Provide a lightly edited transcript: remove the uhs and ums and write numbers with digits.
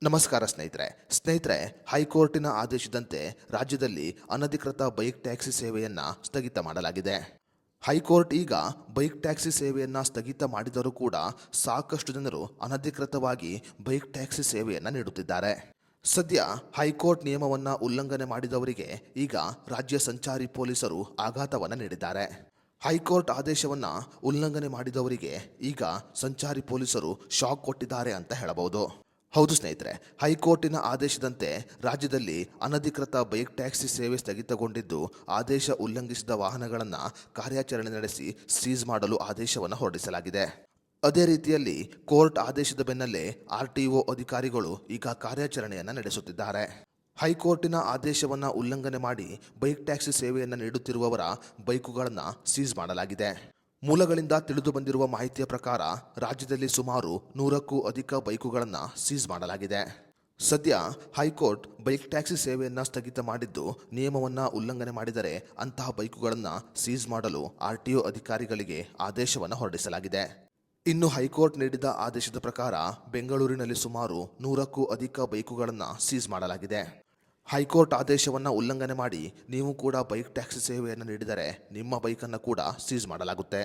ನಮಸ್ಕಾರ ಸ್ನೇಹಿತರೆ ಹೈಕೋರ್ಟಿನ ಆದೇಶದಂತೆ ರಾಜ್ಯದಲ್ಲಿ ಅನಧಿಕೃತ ಬೈಕ್ ಟ್ಯಾಕ್ಸಿ ಸೇವೆಯನ್ನ ಸ್ಥಗಿತ ಮಾಡಲಾಗಿದೆ. ಹೈಕೋರ್ಟ್ ಈಗ ಬೈಕ್ ಟ್ಯಾಕ್ಸಿ ಸೇವೆಯನ್ನ ಸ್ಥಗಿತ ಮಾಡಿದರೂ ಕೂಡ ಸಾಕಷ್ಟು ಜನರು ಅನಧಿಕೃತವಾಗಿ ಬೈಕ್ ಟ್ಯಾಕ್ಸಿ ಸೇವೆಯನ್ನ ನೀಡುತ್ತಿದ್ದಾರೆ. ಸದ್ಯ ಹೈಕೋರ್ಟ್ ನಿಯಮವನ್ನ ಉಲ್ಲಂಘನೆ ಮಾಡಿದವರಿಗೆ ಈಗ ರಾಜ್ಯ ಸಂಚಾರಿ ಪೊಲೀಸರು ಆಘಾತವನ್ನ ನೀಡಿದ್ದಾರೆ. ಹೈಕೋರ್ಟ್ ಆದೇಶವನ್ನ ಉಲ್ಲಂಘನೆ ಮಾಡಿದವರಿಗೆ ಈಗ ಸಂಚಾರಿ ಪೊಲೀಸರು ಶಾಕ್ ಕೊಟ್ಟಿದ್ದಾರೆ ಅಂತ ಹೇಳಬಹುದು. ಹೌದು ಸ್ನೇಹಿತರೆ, ಹೈಕೋರ್ಟಿನ ಆದೇಶದಂತೆ ರಾಜ್ಯದಲ್ಲಿ ಅನಧಿಕೃತ ಬೈಕ್ ಟ್ಯಾಕ್ಸಿ ಸೇವೆ ಸ್ಥಗಿತಗೊಂಡಿದ್ದು, ಆದೇಶ ಉಲ್ಲಂಘಿಸಿದ ವಾಹನಗಳನ್ನು ಕಾರ್ಯಾಚರಣೆ ನಡೆಸಿ ಸೀಸ್ ಮಾಡಲು ಆದೇಶವನ್ನು ಹೊರಡಿಸಲಾಗಿದೆ. ಅದೇ ರೀತಿಯಲ್ಲಿ ಕೋರ್ಟ್ ಆದೇಶದ ಬೆನ್ನಲ್ಲೇ ಆರ್ಟಿಒ ಅಧಿಕಾರಿಗಳು ಈಗ ಕಾರ್ಯಾಚರಣೆಯನ್ನು ನಡೆಸುತ್ತಿದ್ದಾರೆ. ಹೈಕೋರ್ಟಿನ ಆದೇಶವನ್ನು ಉಲ್ಲಂಘನೆ ಮಾಡಿ ಬೈಕ್ ಟ್ಯಾಕ್ಸಿ ಸೇವೆಯನ್ನು ನೀಡುತ್ತಿರುವವರ ಬೈಕುಗಳನ್ನು ಸೀಸ್ ಮಾಡಲಾಗಿದೆ. ಮೂಲಗಳಿಂದ ತಿಳಿದು ಬಂದಿರುವ ಮಾಹಿತಿಯ ಪ್ರಕಾರ ರಾಜ್ಯದಲ್ಲಿ ಸುಮಾರು 100ಕ್ಕೂ ಅಧಿಕ ಬೈಕುಗಳನ್ನು ಸೀಸ್ ಮಾಡಲಾಗಿದೆ. ಸದ್ಯ ಹೈಕೋರ್ಟ್ ಬೈಕ್ ಟ್ಯಾಕ್ಸಿ ಸೇವೆಯನ್ನು ಸ್ಥಗಿತ ಮಾಡಿದ್ದು, ನಿಯಮವನ್ನು ಉಲ್ಲಂಘನೆ ಮಾಡಿದರೆ ಅಂತಹ ಬೈಕುಗಳನ್ನು ಸೀಸ್ ಮಾಡಲು ಆರ್ಟಿಒ ಅಧಿಕಾರಿಗಳಿಗೆ ಆದೇಶವನ್ನು ಹೊರಡಿಸಲಾಗಿದೆ. ಇನ್ನು ಹೈಕೋರ್ಟ್ ನೀಡಿದ ಆದೇಶದ ಪ್ರಕಾರ ಬೆಂಗಳೂರಿನಲ್ಲಿ ಸುಮಾರು 100ಕ್ಕೂ ಅಧಿಕ ಬೈಕುಗಳನ್ನು ಸೀಸ್ ಮಾಡಲಾಗಿದೆ. ಹೈಕೋರ್ಟ್ ಆದೇಶವನ್ನು ಉಲ್ಲಂಘನೆ ಮಾಡಿ ನೀವು ಕೂಡ ಬೈಕ್ ಟ್ಯಾಕ್ಸಿ ಸೇವೆಯನ್ನು ನೀಡಿದರೆ ನಿಮ್ಮ ಬೈಕನ್ನು ಕೂಡ ಸೀಸ್ ಮಾಡಲಾಗುತ್ತೆ.